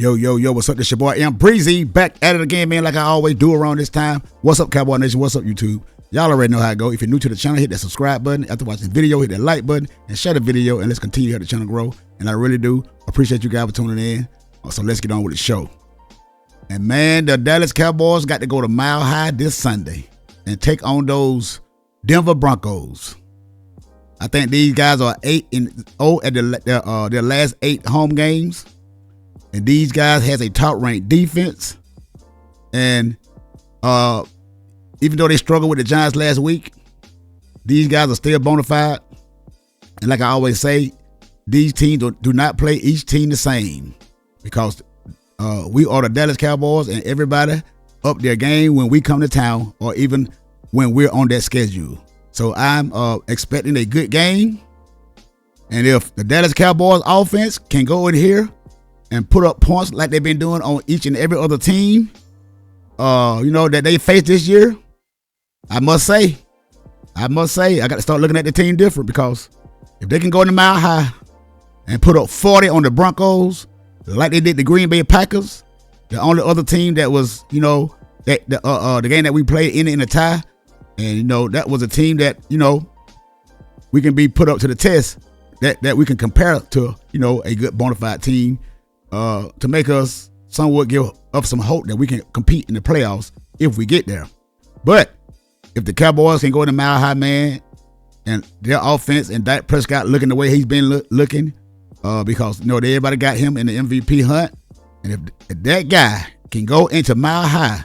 Yo, what's up? This your boy M Breezy, back at it again, man, like I always do around this time. What's up, Cowboy Nation? What's up, YouTube? Y'all already know how it go. If you're new to the channel, hit that subscribe button. After watching the video, hit that like button and share the video, and let's continue to help the channel grow. And I really do appreciate you guys for tuning in. So let's get on with the show. And man, the Dallas Cowboys got to go to Mile High this Sunday and take on those Denver Broncos. I think these guys are 8-0 at their last 8 home games. And these guys has a top-ranked defense. And even though they struggled with the Giants last week, these guys are still bona fide. And like I always say, these teams do not play each team the same. Because we are the Dallas Cowboys, and everybody up their game when we come to town, or even when we're on that schedule. So I'm expecting a good game. And if the Dallas Cowboys offense can go in here and put up points like they've been doing on each and every other team, that they faced this year, I must say, I got to start looking at the team different, because if they can go in the Mile High and put up 40 on the Broncos, like they did the Green Bay Packers, the only other team that was, the game that we played in a tie, and that was a team that we can be put up to the test, that we can compare to a good bona fide team, to make us somewhat give up some hope that we can compete in the playoffs if we get there. But if the Cowboys can go in the Mile High, man, and their offense and Dak Prescott looking the way he's been looking, because everybody got him in the MVP hunt, and if that guy can go into Mile High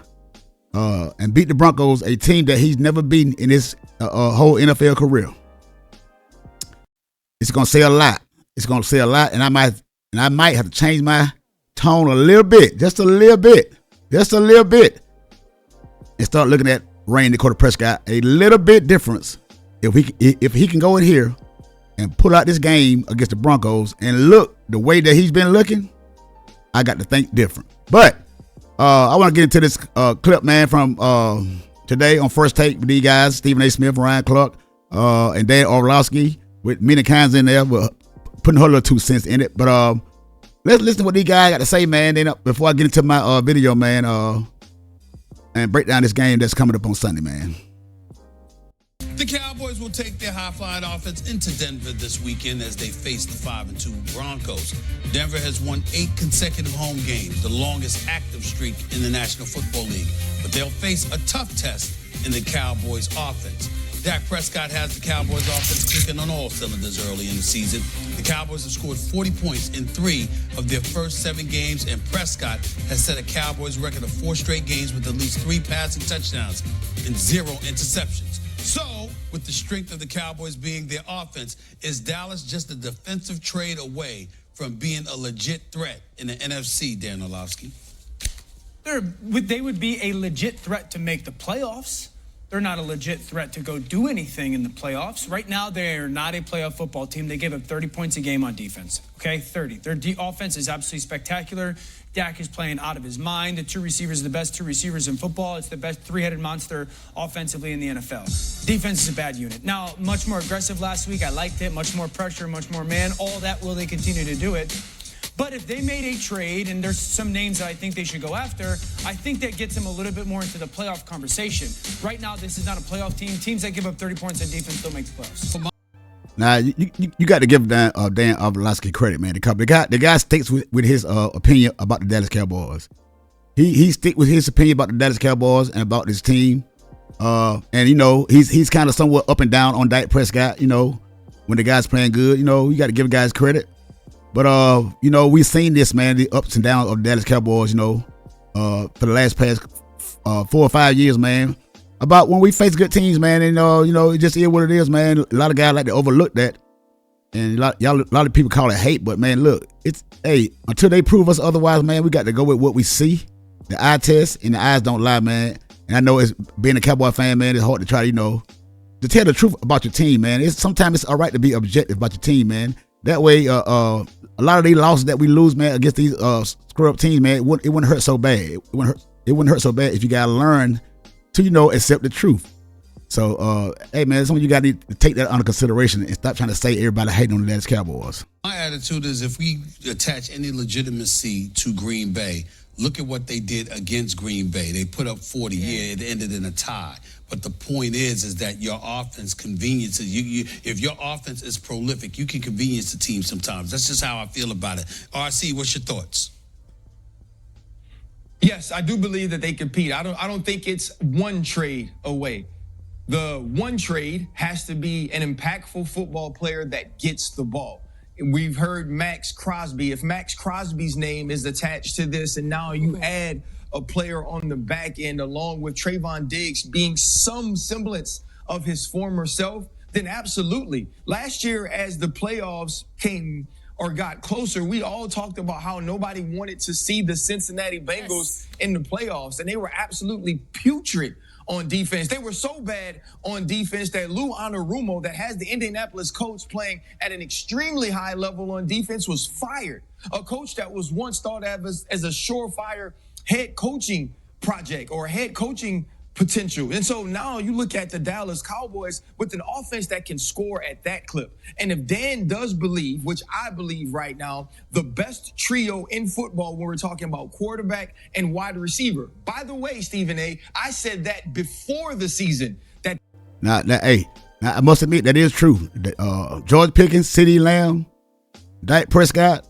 and beat the Broncos, a team that he's never beaten in his whole NFL career, it's gonna say a lot. It's gonna say a lot, and I might have to change my tone a little bit, just a little bit, and start looking at Randy Prescott a little bit difference. If he can go in here and put out this game against the Broncos and look the way that he's been looking, I got to think different. But I want to get into this clip, man, from today on First Take with these guys, Stephen A. Smith, Ryan Clark, and Dan Orlovsky, with many kinds in there, but putting her little 2 cents in it. But let's listen to what these guys got to say, man, then before I get into my video, man, and break down this game that's coming up on Sunday, man. The Cowboys will take their high-flying offense into Denver this weekend as they face the 5-2 Broncos. Denver has won 8 consecutive home games, the longest active streak in the National Football League. But they'll face a tough test in the Cowboys' offense. Dak Prescott has the Cowboys' offense kicking on all cylinders early in the season. The Cowboys have scored 40 points in 3 of their first 7 games, and Prescott has set a Cowboys record of 4 straight games with at least 3 passing touchdowns and 0 interceptions. So, with the strength of the Cowboys being their offense, is Dallas just a defensive trade away from being a legit threat in the NFC, Dan Orlovsky? They would be a legit threat to make the playoffs. They're not a legit threat to go do anything in the playoffs. Right now, they're not a playoff football team. They give up 30 points a game on defense, okay? 30. Their offense is absolutely spectacular. Dak is playing out of his mind. The 2 receivers are the best 2 receivers in football. It's the best 3-headed monster offensively in the NFL. Defense is a bad unit. Now, much more aggressive last week. I liked it. Much more pressure, much more man. All that, will they continue to do it? But if they made a trade, and there's some names that I think they should go after, I think that gets them a little bit more into the playoff conversation. Right now, this is not a playoff team. Teams that give up 30 points on defense don't make the playoffs. Now, you got to give Dan Orlovsky credit, man. The guy sticks with his opinion about the Dallas Cowboys. He stick with his opinion about the Dallas Cowboys and about this team. And he's kind of somewhat up and down on Dak Prescott. When the guy's playing good, you got to give guys credit. But we've seen this, man, the ups and downs of the Dallas Cowboys. For the past 4 or 5 years, man. About when we face good teams, man, and it just is what it is, man. A lot of guys like to overlook that, and a lot of people call it hate. But man, look, until they prove us otherwise, man, we got to go with what we see. The eye test, and the eyes don't lie, man. And I know it's being a Cowboy fan, man. It's hard to try to tell the truth about your team, man. Sometimes it's all right to be objective about your team, man. That way, a lot of these losses that we lose, man, against these screw up teams, man, it wouldn't hurt so bad. It wouldn't hurt so bad if you gotta learn to accept the truth. So, hey, man, something you got to take that under consideration and stop trying to say everybody hating on the Dallas Cowboys. My attitude is if we attach any legitimacy to Green Bay, look at what they did against Green Bay. They put up 40. Yeah, it ended in a tie. But the point is that your offense conveniences. If your offense is prolific, you can convenience the team sometimes. That's just how I feel about it. RC, what's your thoughts? Yes, I do believe that they compete. I don't think it's one trade away. The one trade has to be an impactful football player that gets the ball. We've heard Max Crosby. If Max Crosby's name is attached to this, and now you add a player on the back end along with Trayvon Diggs being some semblance of his former self, then absolutely. Last year, as the playoffs came or got closer, we all talked about how nobody wanted to see the Cincinnati Bengals in the playoffs, and they were absolutely putrid on defense. They were so bad on defense that Lou Anarumo, that has the Indianapolis Colts playing at an extremely high level on defense, was fired. A coach that was once thought of as a surefire head coaching project or head coaching potential. And so now you look at the Dallas Cowboys with an offense that can score at that clip. And if Dan does believe, which I believe right now, the best trio in football when we're talking about quarterback and wide receiver. By the way, Stephen A., I said that before the season. Now, I must admit that is true. George Pickens, CeeDee Lamb, Dak Prescott,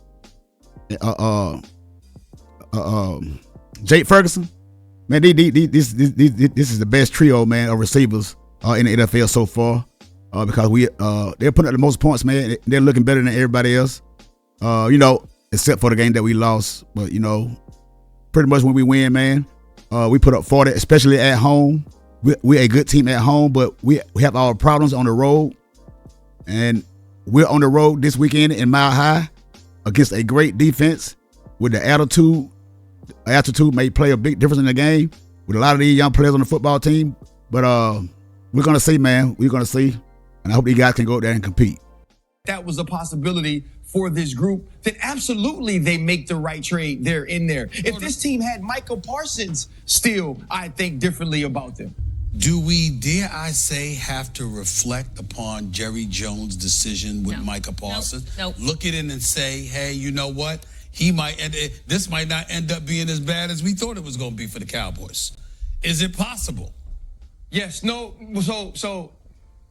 Jake Ferguson. Man, this is the best trio, man, of receivers in the NFL so far. Because they're putting up the most points, man. They're looking better than everybody else. Except for the game that we lost. But pretty much when we win, man, we put up 40, especially at home. We're a good team at home, but we have our problems on the road. And we're on the road this weekend in Mile High against a great defense with the altitude. Altitude may play a big difference in the game with a lot of these young players on the football team. But we're going to see, man. We're going to see. And I hope these guys can go out there and compete. That was a possibility for this group. Then absolutely they make the right trade. They're in there. If this team had Michael Parsons still, I think differently about them. Do we, dare I say, have to reflect upon Jerry Jones' decision with Micah Parsons? No. Look at it and say, hey, you know what? This might not end up being as bad as we thought it was going to be for the Cowboys. Is it possible? Yes. No. So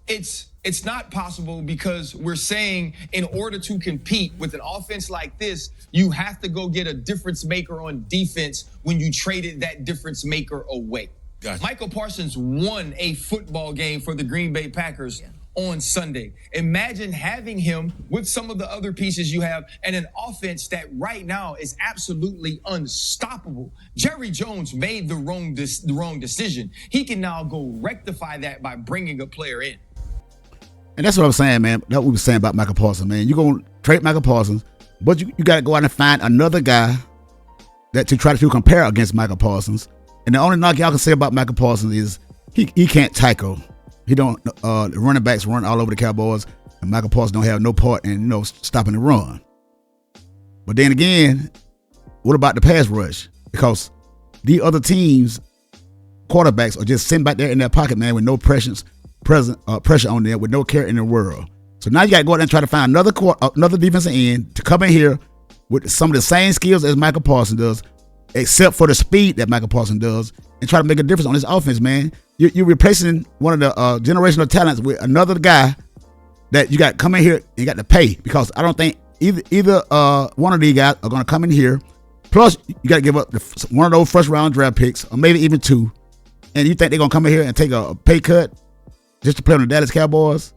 it's not possible because we're saying in order to compete with an offense like this, you have to go get a difference maker on defense when you traded that difference maker away. Gotcha. Michael Parsons won a football game for the Green Bay Packers on Sunday. Imagine having him with some of the other pieces you have and an offense that right now is absolutely unstoppable. Jerry Jones made the wrong decision. He can now go rectify that by bringing a player in. And that's what I'm saying, man. That's what we were saying about Michael Parsons, man. You're going to trade Michael Parsons, but you got to go out and find another guy that to try to compare against Michael Parsons. And the only knock y'all can say about Michael Parsons is he can't tackle. He don't. The running backs run all over the Cowboys, and Michael Parsons don't have no part in stopping the run. But then again, what about the pass rush? Because the other teams' quarterbacks are just sitting back there in their pocket, man, with no pressure on them, with no care in the world. So now you got to go out there and try to find another defensive end to come in here with some of the same skills as Michael Parsons does, except for the speed that Michael Parsons does, and try to make a difference on this offense, man. You're replacing one of the generational talents with another guy that you got come in here and you got to pay, because I don't think either one of these guys are going to come in here. Plus, you got to give up one of those first round draft picks, or maybe even two, and you think they're going to come in here and take a pay cut just to play on the Dallas Cowboys?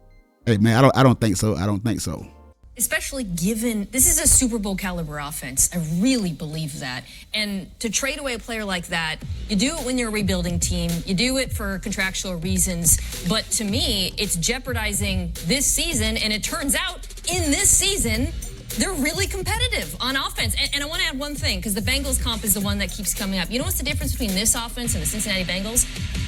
Hey, man, I don't think so. I don't think so. Especially given this is a Super Bowl caliber offense. I really believe that. And to trade away a player like that, you do it when you're a rebuilding team. You do it for contractual reasons. But to me, it's jeopardizing this season. And it turns out in this season, they're really competitive on offense. And I want to add one thing, because the Bengals comp is the one that keeps coming up. You know what's the difference between this offense and the Cincinnati Bengals?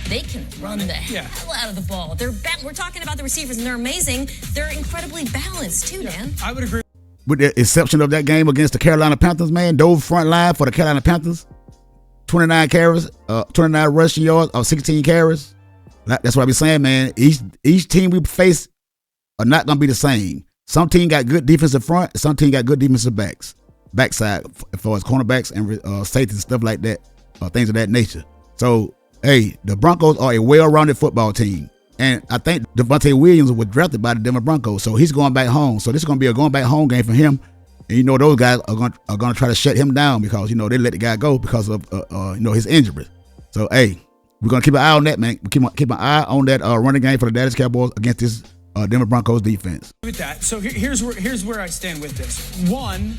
They can run the hell out of the ball. We're talking about the receivers, and they're amazing. They're incredibly balanced, too, Dan. I would agree. With the exception of that game against the Carolina Panthers, man, those front line for the Carolina Panthers, 29 carries, 29 rushing yards, or 16 carries. That's what I be saying, man. Each team we face are not gonna be the same. Some team got good defensive front, some team got good defensive backside, as far as cornerbacks and safety and stuff like that, things of that nature. So, hey, the Broncos are a well-rounded football team. And I think Devontae Williams was drafted by the Denver Broncos, so he's going back home. So this is going to be a going back home game for him. And you know those guys are going to try to shut him down because, you know, they let the guy go because of, you know, his injury. So, hey, we're going to keep an eye on that, man. Keep an eye on that running game for the Dallas Cowboys against this Denver Broncos defense. With that, so here's where I stand with this. One,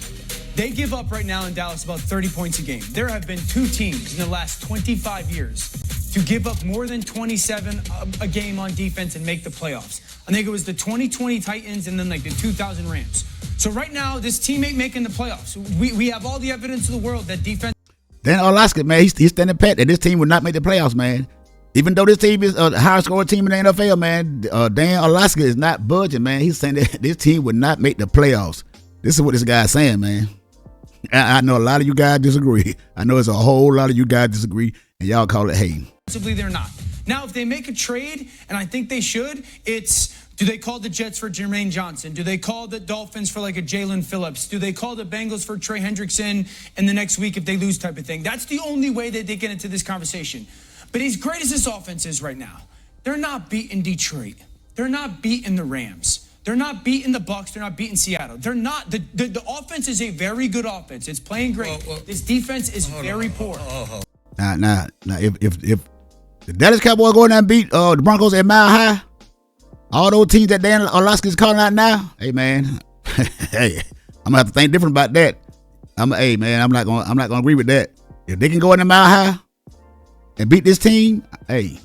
they give up right now in Dallas about 30 points a game. There have been 2 teams in the last 25 years to give up more than 27 a game on defense and make the playoffs. I think it was the 2020 Titans and then like the 2000 Rams. So right now, this team ain't making the playoffs. We have all the evidence in the world that defense. Dan Orlovsky, man, he's standing pat that this team would not make the playoffs, man. Even though this team is the highest scoring team in the NFL, man, Dan Orlovsky is not budging, man. He's saying that this team would not make the playoffs. This is what this guy's saying, man. I know a lot of you guys disagree. I know there's a whole lot of you guys disagree, and y'all call it hating. Possibly they're not. Now, if they make a trade, and I think they should, it's do they call the Jets for Jermaine Johnson? Do they call the Dolphins for like a Jalen Phillips? Do they call the Bengals for Trey Hendrickson in the next week if they lose type of thing? That's the only way that they get into this conversation. But as great as this offense is right now, they're not beating Detroit. They're not beating the Rams. They're not beating the Bucs. They're not beating Seattle. They're not. The offense is a very good offense. It's playing great. This defense is very poor. Now, if the Dallas Cowboys go in there and beat the Broncos at Mile High, all those teams that Dan Orlovsky's calling out now, hey man, hey, I'm gonna have to think different about that. I'm not gonna agree with that. If they can go in the Mile High and beat this team, hey,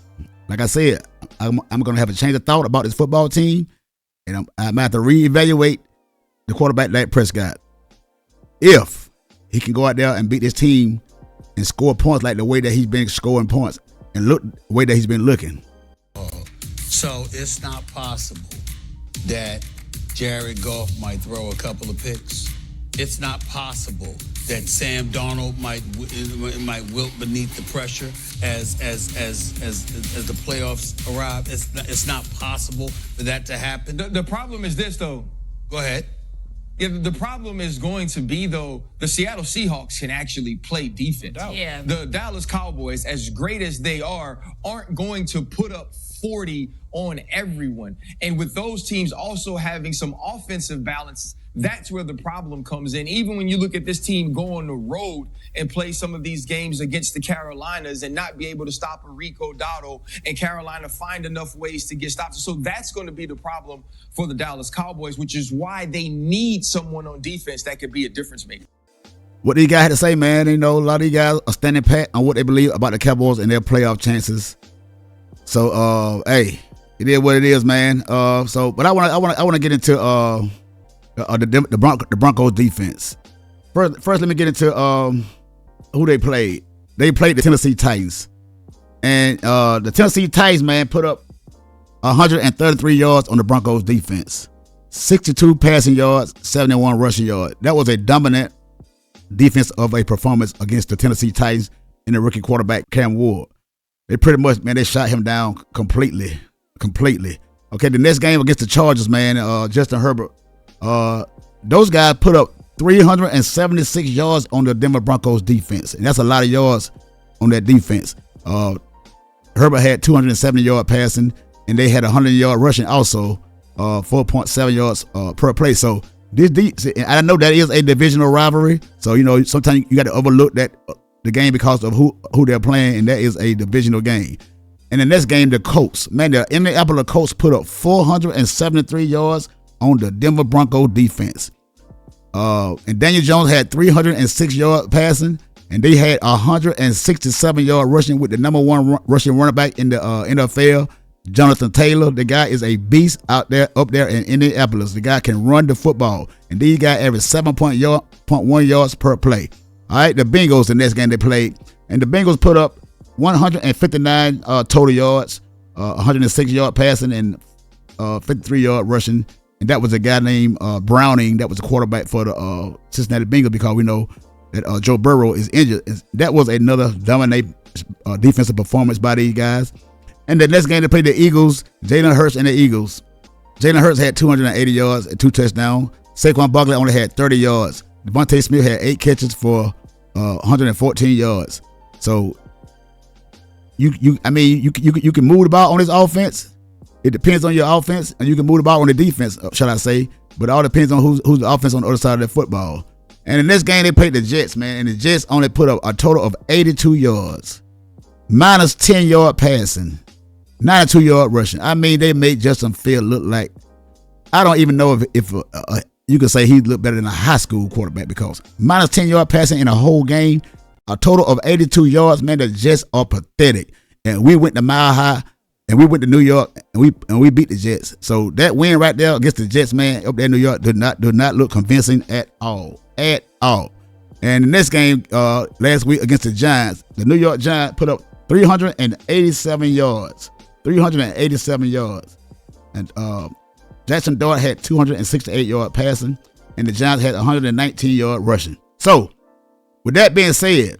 like I said, I'm gonna have a change of thought about this football team, and I'm gonna have to reevaluate the quarterback Dak Prescott. If he can go out there and beat this team and score points like the way that he's been scoring points and look the way that he's been looking. So it's not possible that Jared Goff might throw a couple of picks. It's not possible that Sam Darnold might wilt beneath the pressure as the playoffs arrive. It's not possible for that to happen. The problem is this, though. Go ahead. Yeah, the problem is going to be, though, the Seattle Seahawks can actually play defense. Yeah. The Dallas Cowboys, as great as they are, aren't going to put up 40 on everyone. And with those teams also having some offensive balance, that's where the problem comes in. Even when you look at this team go on the road and play some of these games against the Carolinas and not be able to stop Rico Dotto, and Carolina find enough ways to get stopped. So that's going to be the problem for the Dallas Cowboys, which is why they need someone on defense that could be a difference maker. What these guys had to say, man, you know, a lot of these guys are standing pat on what they believe about the Cowboys and their playoff chances. So, hey, it is what it is, man. But I want to get into the Broncos defense. First, let me get into who they played. They played the Tennessee Titans, and the Tennessee Titans, man, put up 133 yards on the Broncos defense, 62 passing yards, 71 rushing yards. That was a dominant defense of a performance against the Tennessee Titans and the rookie quarterback Cam Ward. They pretty much, man, they shot him down completely. Okay, the next game against the Chargers, man, Justin Herbert, those guys put up 376 yards on the Denver Broncos defense, and that's a lot of yards on that defense. Herbert had 270 yard passing, and they had 100 yard rushing also, 4.7 yards per play. So I know that is a divisional rivalry, so you know sometimes you got to overlook that the game because of who they're playing, and that is a divisional game. And the next game, the Colts, man, the Indianapolis Colts put up 473 yards on the Denver Broncos defense. And Daniel Jones had 306 yard passing, and they had 167 yard rushing with the number one rushing running back in the NFL, Jonathan Taylor. The guy is a beast up there in Indianapolis. The guy can run the football, and these guys average 7.1 yards per play. All right, the Bengals, the next game they played, and the Bengals put up 159 total yards, 106 yard passing, and 53 yard rushing. And that was a guy named Browning. That was a quarterback for the Cincinnati Bengals, because we know that Joe Burrow is injured. That was another dominant defensive performance by these guys. And the next game they played the Eagles, Jalen Hurts and the Eagles. Jalen Hurts had 280 yards and 2 touchdowns. Saquon Barkley only had 30 yards. Devontae Smith had 8 catches for 114 yards. So you can move the ball on this offense. It depends on your offense, and you can move the ball on the defense, shall I say. But it all depends on who's the offense on the other side of the football. And in this game, they played the Jets, man, and the Jets only put up a total of 82 yards, minus 10-yard passing, 92-yard rushing. I mean, they made Justin Fields look like, I don't even know if you could say he looked better than a high school quarterback, because minus 10-yard passing in a whole game, a total of 82 yards, man, the Jets are pathetic. And we went to Mile High, and we went to New York, and we beat the Jets. So that win right there against the Jets, man, up there in New York, did not look convincing at all. And the next game last week against the Giants, the New York Giants put up 387 yards. 387 yards. And Jackson Dart had 268-yard passing, and the Giants had 119-yard rushing. So, with that being said,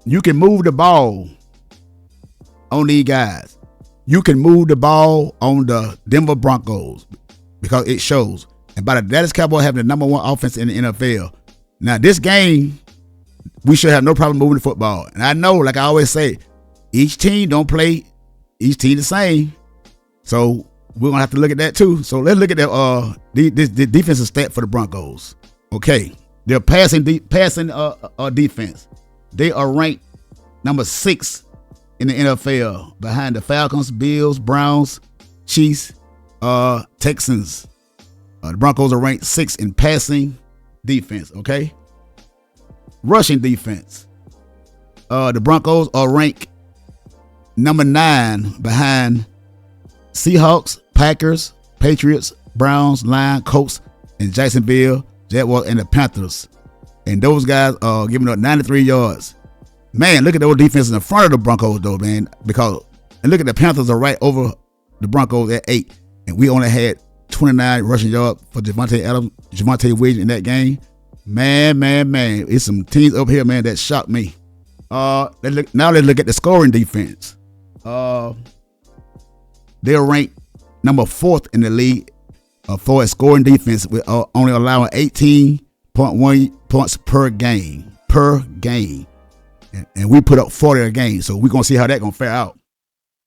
you can move the ball on these guys. You can move the on the Denver Broncos because it shows. And by the Dallas Cowboys having the number one offense in the NFL. Now, this game, we should have no problem moving the football. And I know, like I always say, each team don't play each team the same. So we're going to have to look at that too. So let's look at the defensive stat for the Broncos. Okay. Their passing defense. They are ranked number 6 in the NFL behind the Falcons, Bills, Browns, Chiefs, Texans. The Broncos are ranked 6 in passing defense, okay? Rushing defense. The Broncos are ranked number 9 behind Seahawks, Packers, Patriots, Browns, Lions, Colts, and Jacksonville, Jaguars, and the Panthers. And those guys are giving up 93 yards. Man, look at those defenses in front of the Broncos, though, man. And look at the Panthers are right over the Broncos at 8. And we only had 29 rushing yards for Javonte Adams, Javonte Williams in that game. Man. It's some teams up here, man, that shocked me. Now let's look at the scoring defense. They're ranked number 4th in the league for a scoring defense, with only allowing 18.1 points per game. And we put up 40 a game, so we're going to see how that's going to fare out.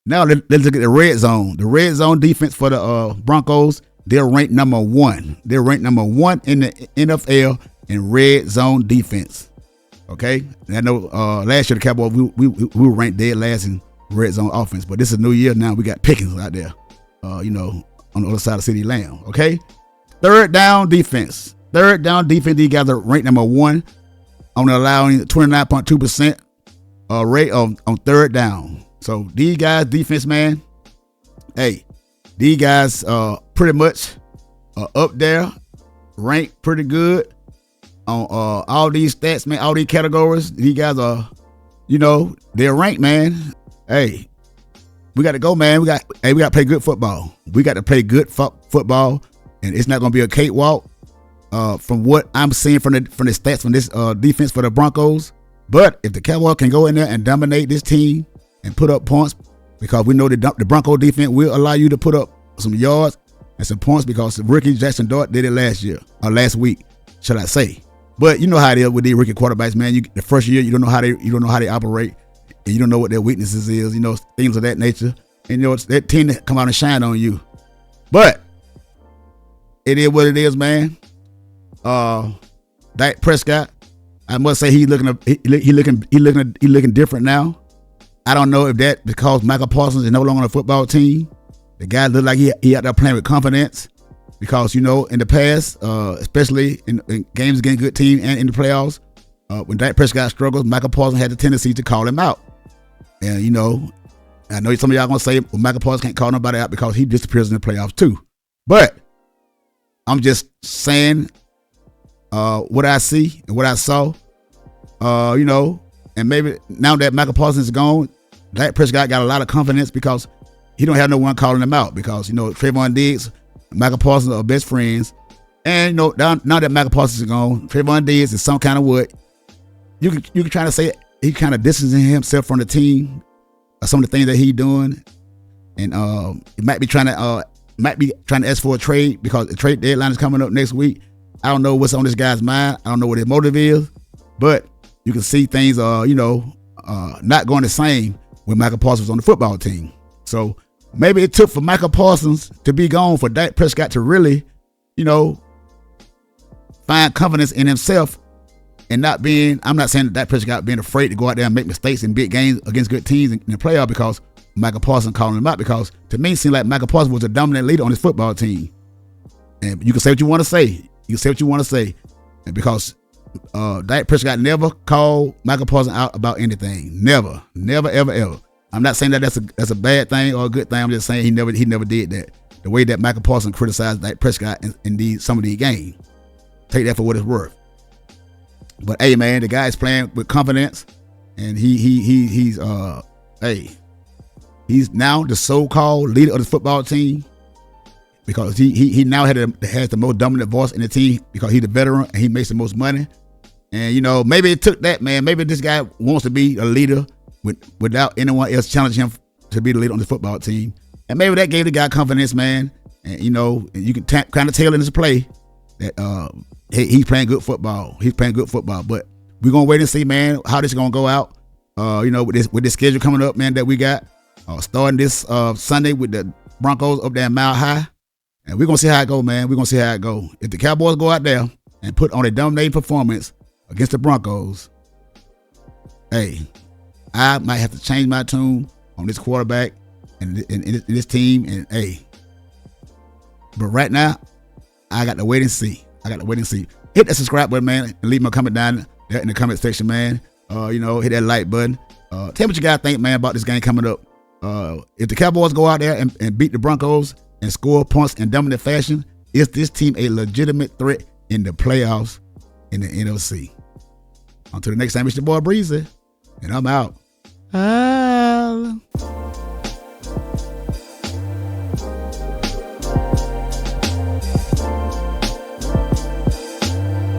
Now, let's look at the red zone. The red zone defense for the Broncos, they're ranked number 1. They're ranked number 1 in the NFL in red zone defense. Okay? And I know last year the Cowboys, we were ranked dead last in red zone offense, but this is a new year now. We got Pickens out there, on the other side of CeeDee Lamb. Okay? Third down defense. These guys are ranked number 1. On allowing 29.2% rate on third down. So these guys, defense, man, hey, these guys pretty much up there, ranked pretty good on all these stats, man, all these categories. These guys are, they're ranked, man. Hey, we got to go, man. We got to play good football. We got to play good football, and it's not going to be a cakewalk. From what I'm seeing from the stats from this defense for the Broncos. But if the Cowboys can go in there and dominate this team and put up points, because we know the Bronco defense will allow you to put up some yards and some points, because the rookie Jackson Dart did it last week, shall I say. But you know how it is with these rookie quarterbacks, man. The first year you don't know how they operate, and you don't know what their weaknesses is, things of that nature. And that tend to come out and shine on you. But it is what it is, man. Dak Prescott, I must say he looking different now. I don't know if that because Michael Parsons is no longer on the football team. The guy looked like he out there playing with confidence, because in the past, especially in games against good team and in the playoffs, when Dak Prescott struggles, Michael Parsons had the tendency to call him out. And I know some of y'all gonna say, well, Michael Parsons can't call nobody out because he disappears in the playoffs too. But I'm just saying what I see and what I saw, and maybe now that Michael Parsons is gone, Dak Prescott got a lot of confidence because he don't have no one calling him out, because, Trayvon Diggs, Michael Parsons are best friends. And, now that Michael Parsons is gone, Trayvon Diggs is some kind of what, you can try to say he kind of distancing himself from the team, or some of the things that he's doing. and it might be trying to ask for a trade because the trade deadline is coming up next week. I don't know what's on this guy's mind. I don't know what his motive is, but you can see things not going the same when Michael Parsons was on the football team. So maybe it took for Michael Parsons to be gone for Dak Prescott to really, find confidence in himself and not being, I'm not saying that Dak Prescott being afraid to go out there and make mistakes in big games against good teams in the playoff because Michael Parsons calling him out, because to me it seemed like Michael Parsons was a dominant leader on his football team. And you can say what you want to say. And because Dak Prescott never called Michael Parsons out about anything. Never, ever. I'm not saying that that's a bad thing or a good thing. I'm just saying he never did that. The way that Michael Parsons criticized Dak Prescott in some of these games. Take that for what it's worth. But hey, man, the guy is playing with confidence, and he's now the so-called leader of the football team because he now has the most dominant voice in the team because he's the veteran and he makes the most money. And maybe it took that, man. Maybe this guy wants to be a leader without anyone else challenging him to be the leader on the football team, and maybe that gave the guy confidence, man. And you can kind of tell in his play that he's playing good football. But we're gonna wait and see, man, how this is gonna go out. With this schedule coming up, man, that we got starting this Sunday with the Broncos up there in Mile High, and we're gonna see how it go, man. We're gonna see how it go. If the Cowboys go out there and put on a dominating performance against the Broncos, hey, I might have to change my tune on this quarterback and this team. And hey, but right now, I got to wait and see. Hit that subscribe button, man, and leave me a comment down there in the comment section, man. Hit that like button. Tell me what you guys think, man, about this game coming up. If the Cowboys go out there and beat the Broncos and score points in dominant fashion, is this team a legitimate threat in the playoffs in the NFC? Until the next time, it's your boy Breezy, and I'm out.